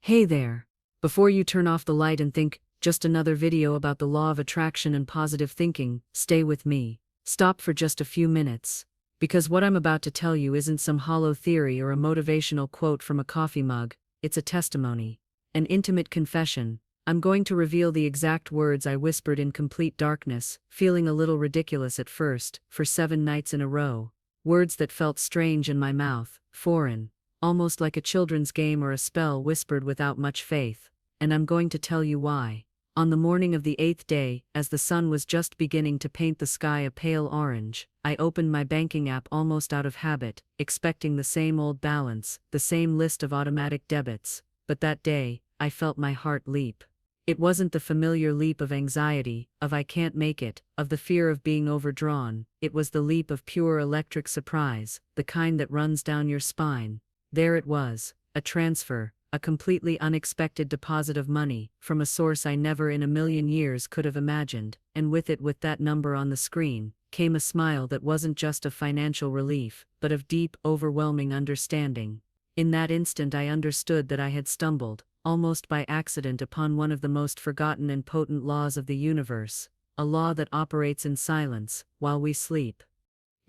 Hey there. Before you turn off the light and think, just another video about the law of attraction and positive thinking, stay with me. Stop for just a few minutes. Because what I'm about to tell you isn't some hollow theory or a motivational quote from a coffee mug, it's a testimony. An intimate confession. I'm going to reveal the exact words I whispered in complete darkness, feeling a little ridiculous at first, for 7 nights in a row. Words that felt strange in my mouth, foreign. Almost like a children's game or a spell whispered without much faith. And I'm going to tell you why. On the morning of the 8th day, as the sun was just beginning to paint the sky a pale orange, I opened my banking app almost out of habit, expecting the same old balance, the same list of automatic debits. But that day, I felt my heart leap. It wasn't the familiar leap of anxiety, of I can't make it, of the fear of being overdrawn. It was the leap of pure electric surprise, the kind that runs down your spine. There it was, a transfer, a completely unexpected deposit of money, from a source I never in a million years could have imagined, and with that number on the screen, came a smile that wasn't just of financial relief, but of deep, overwhelming understanding. In that instant I understood that I had stumbled, almost by accident, upon one of the most forgotten and potent laws of the universe, a law that operates in silence, while we sleep.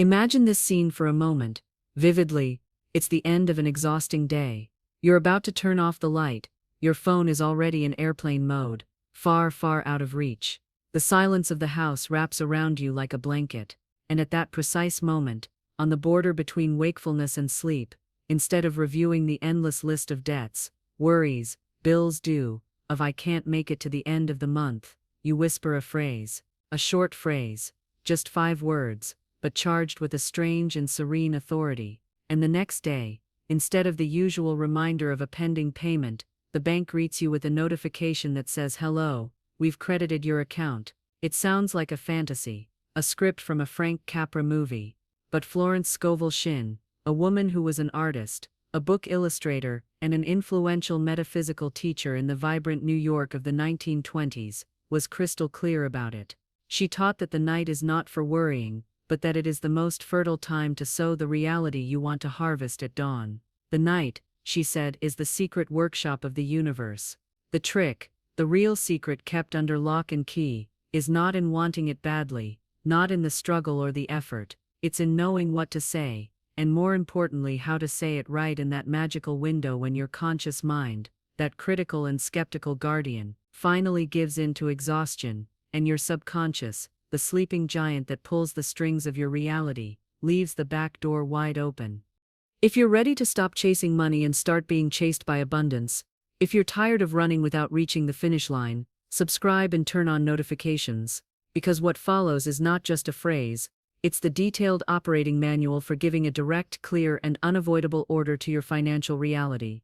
Imagine this scene for a moment, vividly. It's the end of an exhausting day. You're about to turn off the light. Your phone is already in airplane mode, far, far out of reach. The silence of the house wraps around you like a blanket. And at that precise moment, on the border between wakefulness and sleep, instead of reviewing the endless list of debts, worries, bills due, of I can't make it to the end of the month, you whisper a phrase, a short phrase, just 5 words, but charged with a strange and serene authority. And the next day, instead of the usual reminder of a pending payment, the bank greets you with a notification that says, "Hello, we've credited your account." It sounds like a fantasy, a script from a Frank Capra movie. But Florence Scovel Shinn, a woman who was an artist, a book illustrator, and an influential metaphysical teacher in the vibrant New York of the 1920s, was crystal clear about it. She taught that the night is not for worrying, but that it is the most fertile time to sow the reality you want to harvest at dawn. The night, she said, is the secret workshop of the universe. The trick, the real secret kept under lock and key, is not in wanting it badly, not in the struggle or the effort, it's in knowing what to say, and more importantly how to say it right in that magical window when your conscious mind, that critical and skeptical guardian, finally gives in to exhaustion, and your subconscious, the sleeping giant that pulls the strings of your reality, leaves the back door wide open. If you're ready to stop chasing money and start being chased by abundance, if you're tired of running without reaching the finish line, subscribe and turn on notifications, because what follows is not just a phrase, it's the detailed operating manual for giving a direct, clear, and unavoidable order to your financial reality.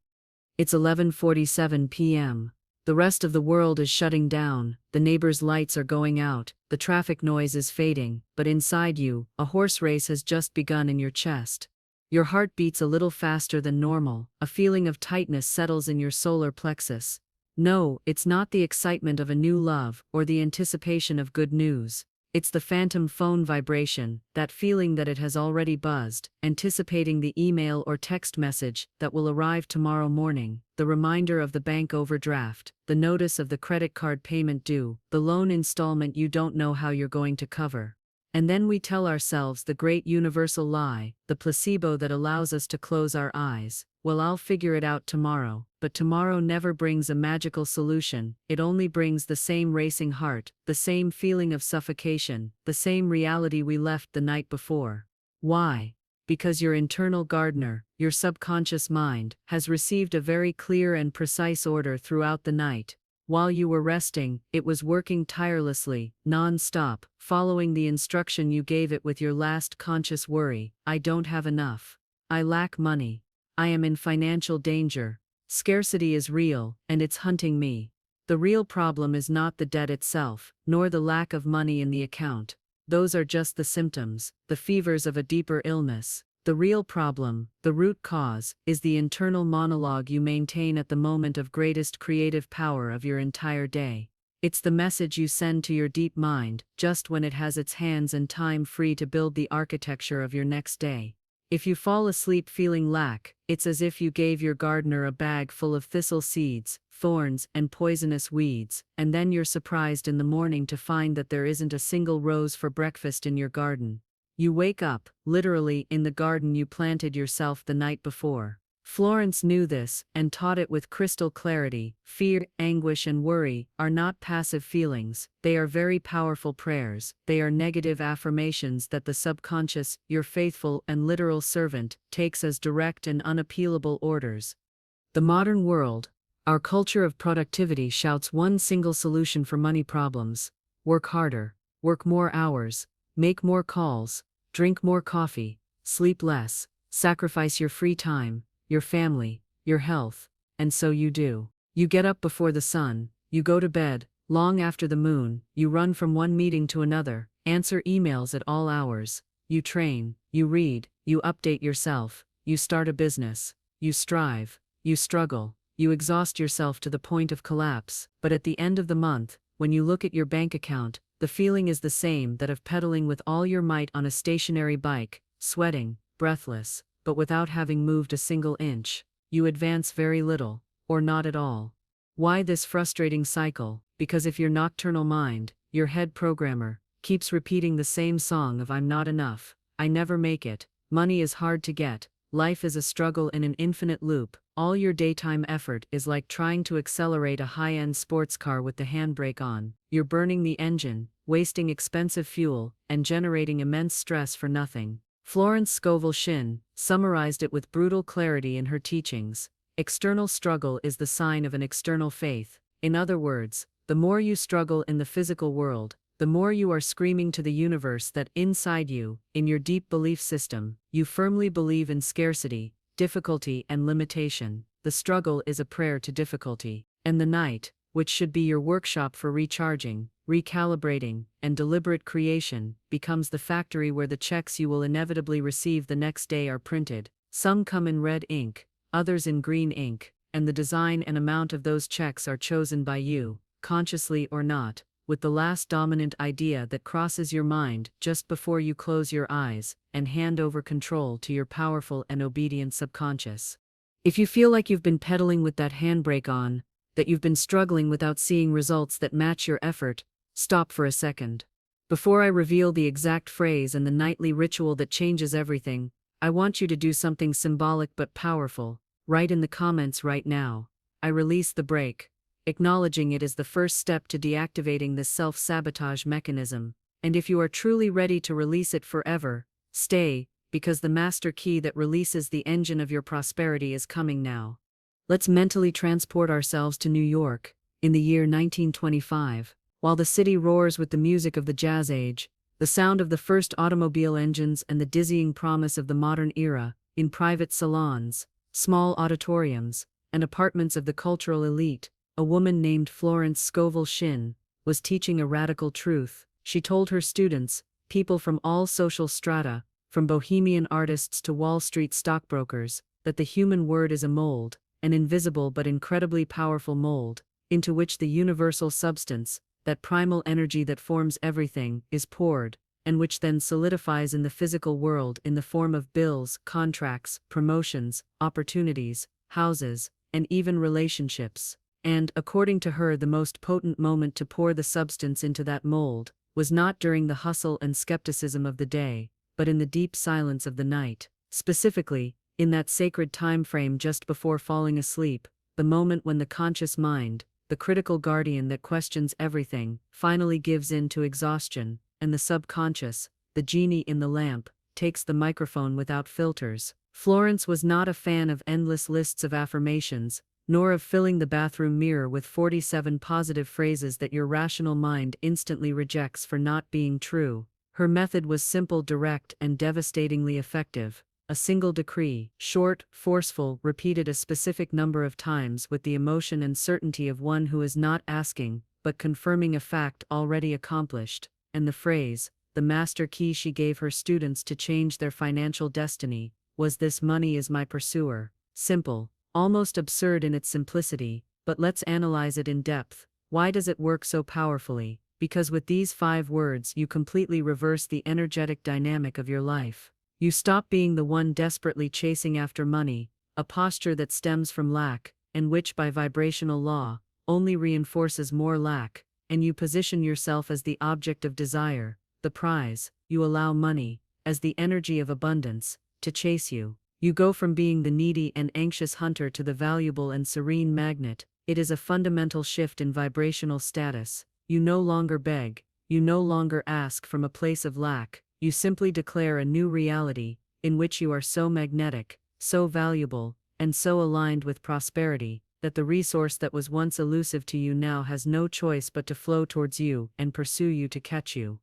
It's 11:47 p.m. The rest of the world is shutting down, the neighbors' lights are going out, the traffic noise is fading, but inside you, a horse race has just begun in your chest. Your heart beats a little faster than normal, a feeling of tightness settles in your solar plexus. No, it's not the excitement of a new love, or the anticipation of good news. It's the phantom phone vibration, that feeling that it has already buzzed, anticipating the email or text message that will arrive tomorrow morning, the reminder of the bank overdraft, the notice of the credit card payment due, the loan installment you don't know how you're going to cover. And then we tell ourselves the great universal lie, the placebo that allows us to close our eyes. Well, I'll figure it out tomorrow. But tomorrow never brings a magical solution, it only brings the same racing heart, the same feeling of suffocation, the same reality we left the night before. Why? Because your internal gardener, your subconscious mind, has received a very clear and precise order throughout the night. While you were resting, it was working tirelessly, non-stop, following the instruction you gave it with your last conscious worry: I don't have enough. I lack money. I am in financial danger. Scarcity is real, and it's hunting me. The real problem is not the debt itself, nor the lack of money in the account. Those are just the symptoms, the fevers of a deeper illness. The real problem, the root cause, is the internal monologue you maintain at the moment of greatest creative power of your entire day. It's the message you send to your deep mind, just when it has its hands and time free to build the architecture of your next day. If you fall asleep feeling lack, it's as if you gave your gardener a bag full of thistle seeds, thorns, and poisonous weeds, and then you're surprised in the morning to find that there isn't a single rose for breakfast in your garden. You wake up, literally, in the garden you planted yourself the night before. Florence knew this, and taught it with crystal clarity. Fear, anguish, and worry are not passive feelings, they are very powerful prayers. They are negative affirmations that the subconscious, your faithful and literal servant, takes as direct and unappealable orders. The modern world, our culture of productivity, shouts one single solution for money problems: work harder, work more hours, make more calls, drink more coffee, sleep less, sacrifice your free time, your family, your health, and so you do. You get up before the sun, you go to bed long after the moon, you run from one meeting to another, answer emails at all hours, you train, you read, you update yourself, you start a business, you strive, you struggle, you exhaust yourself to the point of collapse, but at the end of the month, when you look at your bank account, the feeling is the same, that of pedaling with all your might on a stationary bike, sweating, breathless, but without having moved a single inch. You advance very little, or not at all. Why this frustrating cycle? Because if your nocturnal mind, your head programmer, keeps repeating the same song of "I'm not enough, I never make it, money is hard to get, life is a struggle in an infinite loop," all your daytime effort is like trying to accelerate a high-end sports car with the handbrake on. You're burning the engine, wasting expensive fuel, and generating immense stress for nothing. Florence Scovel Shinn summarized it with brutal clarity in her teachings. External struggle is the sign of an external faith. In other words, the more you struggle in the physical world, the more you are screaming to the universe that inside you, in your deep belief system, you firmly believe in scarcity, difficulty, and limitation. The struggle is a prayer to difficulty. And the night, which should be your workshop for recharging, recalibrating, and deliberate creation, becomes the factory where the checks you will inevitably receive the next day are printed. Some come in red ink, others in green ink, and the design and amount of those checks are chosen by you, consciously or not, with the last dominant idea that crosses your mind just before you close your eyes and hand over control to your powerful and obedient subconscious. If you feel like you've been pedaling with that handbrake on, that you've been struggling without seeing results that match your effort, stop for a second. Before I reveal the exact phrase and the nightly ritual that changes everything, I want you to do something symbolic but powerful. Write in the comments right now, "I release the brake," acknowledging it is the first step to deactivating this self-sabotage mechanism. And if you are truly ready to release it forever, stay, because the master key that releases the engine of your prosperity is coming now. Let's mentally transport ourselves to New York, in the year 1925. While the city roars with the music of the Jazz Age, the sound of the first automobile engines, and the dizzying promise of the modern era, in private salons, small auditoriums, and apartments of the cultural elite, a woman named Florence Scovel Shinn was teaching a radical truth. She told her students, people from all social strata, from bohemian artists to Wall Street stockbrokers, that the human word is a mold, an invisible but incredibly powerful mold, into which the universal substance, that primal energy that forms everything, is poured, and which then solidifies in the physical world in the form of bills, contracts, promotions, opportunities, houses, and even relationships. And, according to her, the most potent moment to pour the substance into that mold was not during the hustle and skepticism of the day, but in the deep silence of the night. Specifically, in that sacred time frame just before falling asleep, the moment when the conscious mind, the critical guardian that questions everything, finally gives in to exhaustion, and the subconscious, the genie in the lamp, takes the microphone without filters. Florence was not a fan of endless lists of affirmations, nor of filling the bathroom mirror with 47 positive phrases that your rational mind instantly rejects for not being true. Her method was simple, direct, and devastatingly effective. A single decree, short, forceful, repeated a specific number of times with the emotion and certainty of one who is not asking, but confirming a fact already accomplished. And the phrase, the master key she gave her students to change their financial destiny, was this: money is my pursuer. Simple, almost absurd in its simplicity, but let's analyze it in depth. Why does it work so powerfully? Because with these 5 words you completely reverse the energetic dynamic of your life. You stop being the one desperately chasing after money, a posture that stems from lack, and which by vibrational law, only reinforces more lack, and you position yourself as the object of desire, the prize. You allow money, as the energy of abundance, to chase you. You go from being the needy and anxious hunter to the valuable and serene magnet. It is a fundamental shift in vibrational status. You no longer beg, you no longer ask from a place of lack, you simply declare a new reality, in which you are so magnetic, so valuable, and so aligned with prosperity, that the resource that was once elusive to you now has no choice but to flow towards you and pursue you to catch you.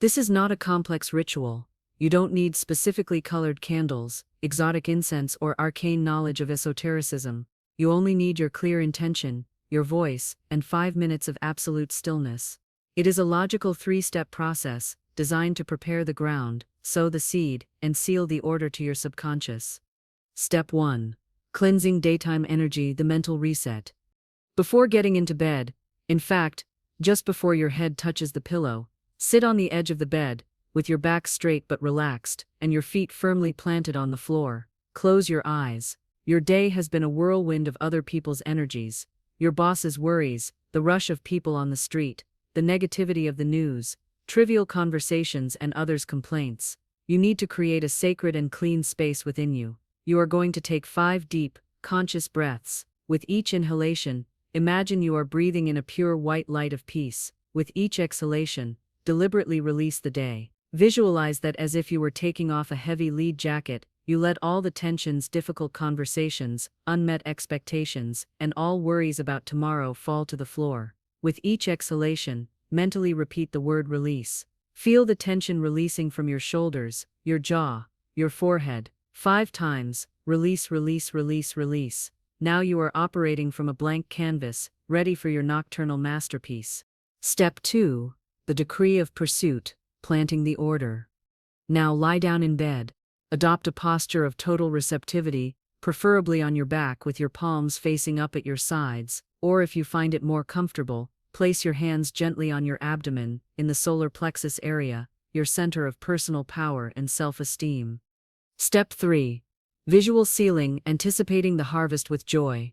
This is not a complex ritual. You don't need specifically colored candles, exotic incense, or arcane knowledge of esotericism. You only need your clear intention, your voice, and 5 minutes of absolute stillness. It is a logical 3-step process, designed to prepare the ground, sow the seed, and seal the order to your subconscious. Step 1. Cleansing daytime energy, the mental reset. Before getting into bed, in fact, just before your head touches the pillow, sit on the edge of the bed, with your back straight but relaxed, and your feet firmly planted on the floor. Close your eyes. Your day has been a whirlwind of other people's energies, your boss's worries, the rush of people on the street, the negativity of the news, trivial conversations, and others' complaints. You need to create a sacred and clean space within you. You are going to take 5 deep, conscious breaths. With each inhalation, imagine you are breathing in a pure white light of peace. With each exhalation, deliberately release the day. Visualize that as if you were taking off a heavy lead jacket. You let all the tensions, difficult conversations, unmet expectations, and all worries about tomorrow fall to the floor. With each exhalation, mentally repeat the word release. Feel the tension releasing from your shoulders, your jaw, your forehead. 5 times, release, release, release, release. Now you are operating from a blank canvas, ready for your nocturnal masterpiece. Step 2. The decree of pursuit, planting the order. Now lie down in bed. Adopt a posture of total receptivity, preferably on your back with your palms facing up at your sides, or if you find it more comfortable, place your hands gently on your abdomen, in the solar plexus area, your center of personal power and self-esteem. Step 3. Visual sealing, anticipating the harvest with joy.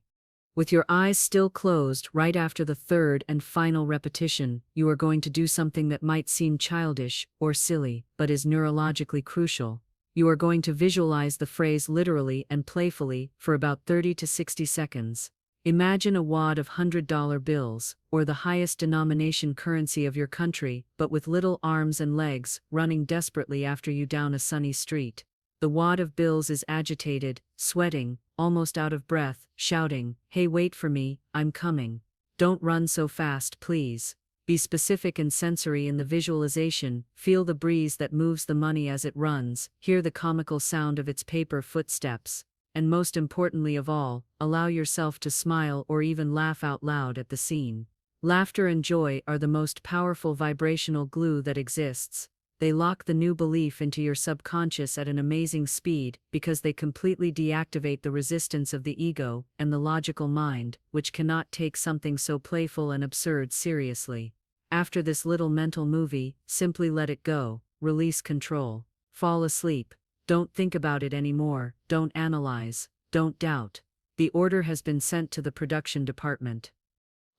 With your eyes still closed, right after the 3rd and final repetition, you are going to do something that might seem childish or silly, but is neurologically crucial. You are going to visualize the phrase literally and playfully for about 30 to 60 seconds. Imagine a wad of $100 bills, or the highest denomination currency of your country, but with little arms and legs, running desperately after you down a sunny street. The wad of bills is agitated, sweating, almost out of breath, shouting, "Hey, wait for me, I'm coming. Don't run so fast, please." Be specific and sensory in the visualization. Feel the breeze that moves the money as it runs, hear the comical sound of its paper footsteps, and most importantly of all, allow yourself to smile or even laugh out loud at the scene. Laughter and joy are the most powerful vibrational glue that exists. They lock the new belief into your subconscious at an amazing speed because they completely deactivate the resistance of the ego and the logical mind, which cannot take something so playful and absurd seriously. After this little mental movie, simply let it go, release control, fall asleep. Don't think about it anymore, don't analyze, don't doubt. The order has been sent to the production department.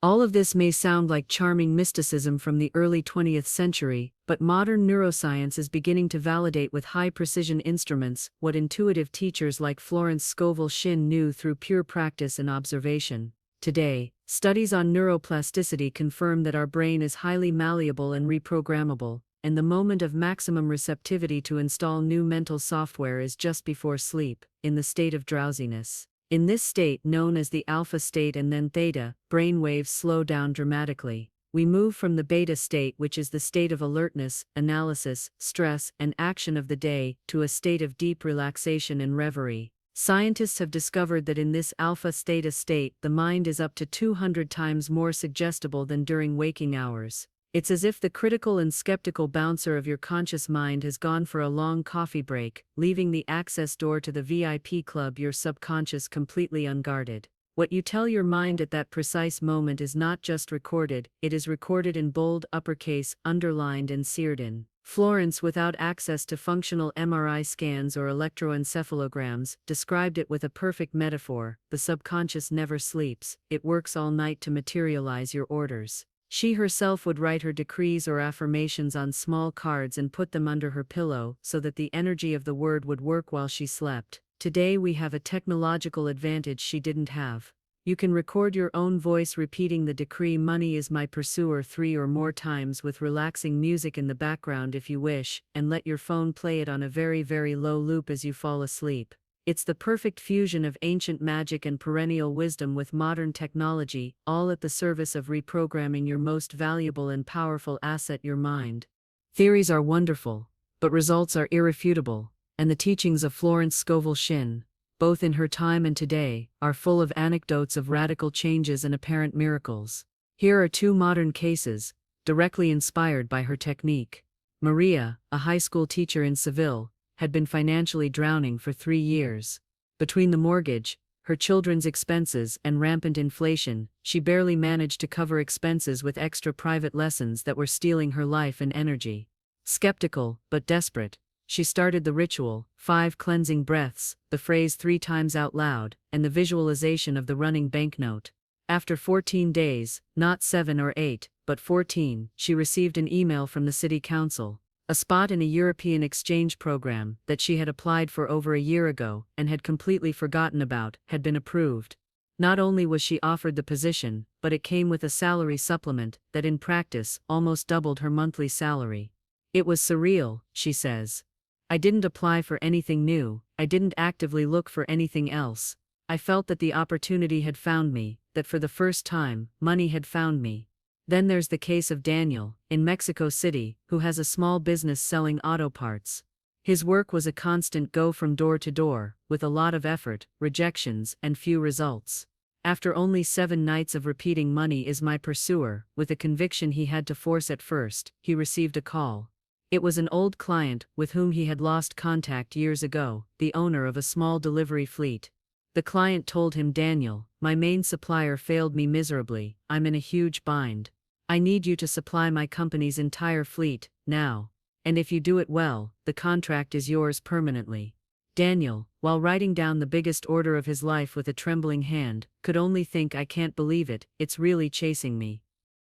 All of this may sound like charming mysticism from the early 20th century, but modern neuroscience is beginning to validate with high-precision instruments what intuitive teachers like Florence Scovel Shinn knew through pure practice and observation. Today, studies on neuroplasticity confirm that our brain is highly malleable and reprogrammable, and the moment of maximum receptivity to install new mental software is just before sleep, in the state of drowsiness. In this state, known as the alpha state and then theta, brain waves slow down dramatically. We move from the beta state, which is the state of alertness, analysis, stress, and action of the day, to a state of deep relaxation and reverie. Scientists have discovered that in this alpha theta state, the mind is up to 200 times more suggestible than during waking hours. It's as if the critical and skeptical bouncer of your conscious mind has gone for a long coffee break, leaving the access door to the VIP club your subconscious completely unguarded. What you tell your mind at that precise moment is not just recorded, it is recorded in bold uppercase, underlined and seared in. Florence, without access to functional MRI scans or electroencephalograms, described it with a perfect metaphor: the subconscious never sleeps, it works all night to materialize your orders. She herself would write her decrees or affirmations on small cards and put them under her pillow so that the energy of the word would work while she slept. Today we have a technological advantage she didn't have. You can record your own voice repeating the decree "money is my pursuer" 3 or more times with relaxing music in the background if you wish, and let your phone play it on a very, very low loop as you fall asleep. It's the perfect fusion of ancient magic and perennial wisdom with modern technology, all at the service of reprogramming your most valuable and powerful asset, your mind. Theories are wonderful, but results are irrefutable, and the teachings of Florence Scovel Shinn, both in her time and today, are full of anecdotes of radical changes and apparent miracles. Here are 2 modern cases, directly inspired by her technique. Maria, a high school teacher in Seville, had been financially drowning for 3 years. Between the mortgage, her children's expenses, and rampant inflation, she barely managed to cover expenses with extra private lessons that were stealing her life and energy. Skeptical, but desperate, she started the ritual: 5 cleansing breaths, the phrase 3 times out loud, and the visualization of the running banknote. After 14 days, not 7 or 8, but 14, she received an email from the city council. A spot in a European exchange program that she had applied for over a year ago and had completely forgotten about had been approved. Not only was she offered the position, but it came with a salary supplement that in practice almost doubled her monthly salary. It was surreal, she says. I didn't apply for anything new, I didn't actively look for anything else. I felt that the opportunity had found me, that for the first time, money had found me. Then there's the case of Daniel, in Mexico City, who has a small business selling auto parts. His work was a constant go from door to door, with a lot of effort, rejections, and few results. After only 7 nights of repeating "money is my pursuer," with a conviction he had to force at first, he received a call. It was an old client with whom he had lost contact years ago, the owner of a small delivery fleet. The client told him, "Daniel, my main supplier failed me miserably, I'm in a huge bind. I need you to supply my company's entire fleet, now. And if you do it well, the contract is yours permanently." Daniel, while writing down the biggest order of his life with a trembling hand, could only think, "I can't believe it, it's really chasing me."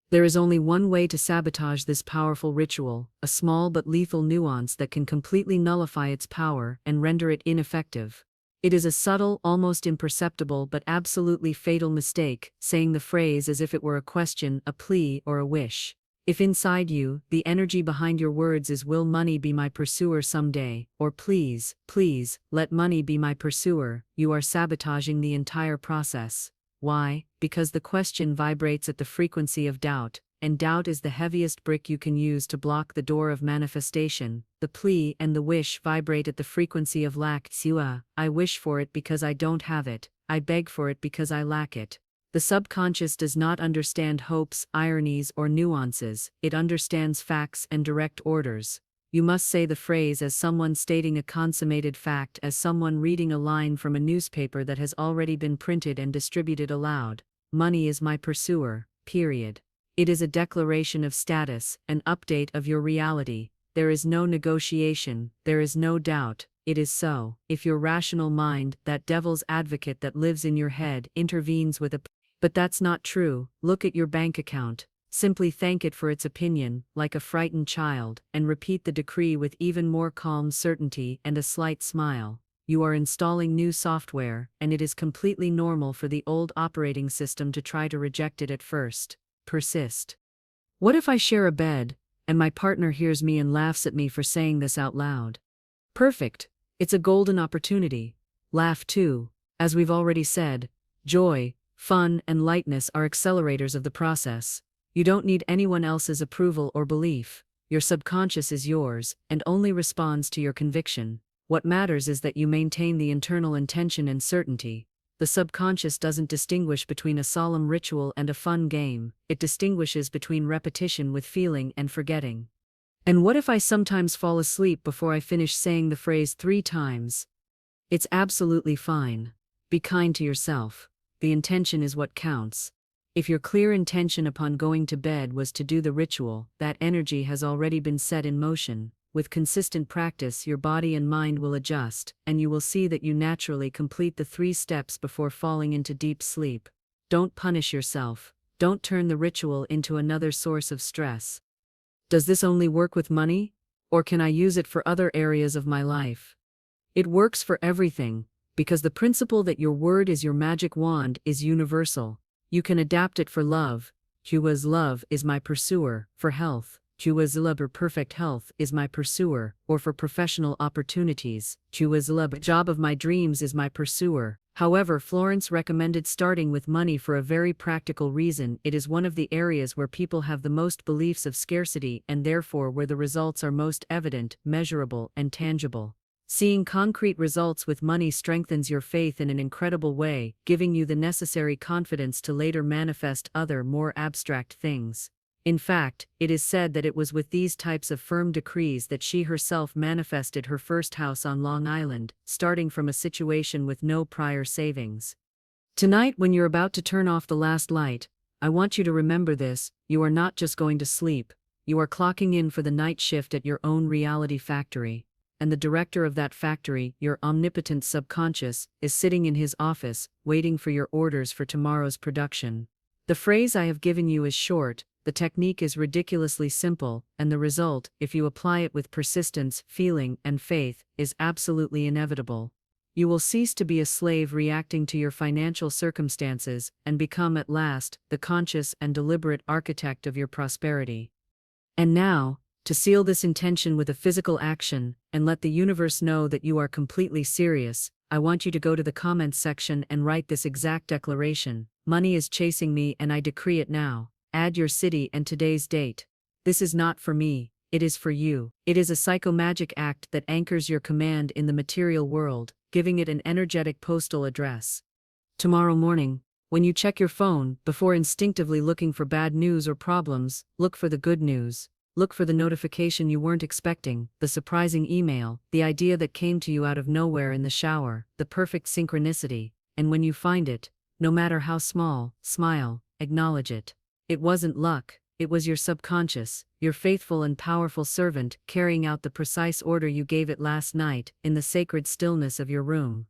There is only one way to sabotage this powerful ritual, a small but lethal nuance that can completely nullify its power and render it ineffective. It is a subtle, almost imperceptible but absolutely fatal mistake, saying the phrase as if it were a question, a plea, or a wish. If inside you, the energy behind your words is "will money be my pursuer someday," or "please, please, let money be my pursuer," you are sabotaging the entire process. Why? Because the question vibrates at the frequency of doubt, and doubt is the heaviest brick you can use to block the door of manifestation. The plea and the wish vibrate at the frequency of lack. Siwa, I wish for it because I don't have it, I beg for it because I lack it. The subconscious does not understand hopes, ironies, or nuances, it understands facts and direct orders. You must say the phrase as someone stating a consummated fact, as someone reading a line from a newspaper that has already been printed and distributed aloud. Money is my pursuer, period. It is a declaration of status, an update of your reality. There is no negotiation, there is no doubt, it is so. If your rational mind, that devil's advocate that lives in your head, intervenes with a "but that's not true, look at your bank account," simply thank it for its opinion, like a frightened child, and repeat the decree with even more calm certainty and a slight smile. You are installing new software, and it is completely normal for the old operating system to try to reject it at first. Persist. What if I share a bed, and my partner hears me and laughs at me for saying this out loud? Perfect. It's a golden opportunity. Laugh too. As we've already said, joy, fun, and lightness are accelerators of the process. You don't need anyone else's approval or belief. Your subconscious is yours, and only responds to your conviction. What matters is that you maintain the internal intention and certainty. The subconscious doesn't distinguish between a solemn ritual and a fun game, it distinguishes between repetition with feeling and forgetting. And what if I sometimes fall asleep before I finish saying the phrase 3 times? It's absolutely fine. Be kind to yourself. The intention is what counts. If your clear intention upon going to bed was to do the ritual, that energy has already been set in motion. With consistent practice, your body and mind will adjust, and you will see that you naturally complete the 3 steps before falling into deep sleep. Don't punish yourself. Don't turn the ritual into another source of stress. Does this only work with money? Or can I use it for other areas of my life? It works for everything, because the principle that your word is your magic wand is universal. You can adapt it for love. Jua's love is my pursuer. For health, Jua's love or perfect health is my pursuer. Or for professional opportunities, Jua's love job of my dreams is my pursuer. However, Florence recommended starting with money for a very practical reason. It is one of the areas where people have the most beliefs of scarcity and therefore where the results are most evident, measurable, and tangible. Seeing concrete results with money strengthens your faith in an incredible way, giving you the necessary confidence to later manifest other, more abstract things. In fact, it is said that it was with these types of firm decrees that she herself manifested her first house on Long Island, starting from a situation with no prior savings. Tonight, when you're about to turn off the last light, I want you to remember this: you are not just going to sleep, you are clocking in for the night shift at your own reality factory. And the director of that factory, your omnipotent subconscious, is sitting in his office, waiting for your orders for tomorrow's production. The phrase I have given you is short, the technique is ridiculously simple, and the result, if you apply it with persistence, feeling, and faith, is absolutely inevitable. You will cease to be a slave reacting to your financial circumstances and become at last the conscious and deliberate architect of your prosperity. And now, to seal this intention with a physical action, and let the universe know that you are completely serious, I want you to go to the comments section and write this exact declaration: money is chasing me and I decree it now. Add your city and today's date. This is not for me, it is for you. It is a psychomagic act that anchors your command in the material world, giving it an energetic postal address. Tomorrow morning, when you check your phone, before instinctively looking for bad news or problems, look for the good news. Look for the notification you weren't expecting, the surprising email, the idea that came to you out of nowhere in the shower, the perfect synchronicity. And when you find it, no matter how small, smile, acknowledge it. It wasn't luck, it was your subconscious, your faithful and powerful servant, carrying out the precise order you gave it last night, in the sacred stillness of your room.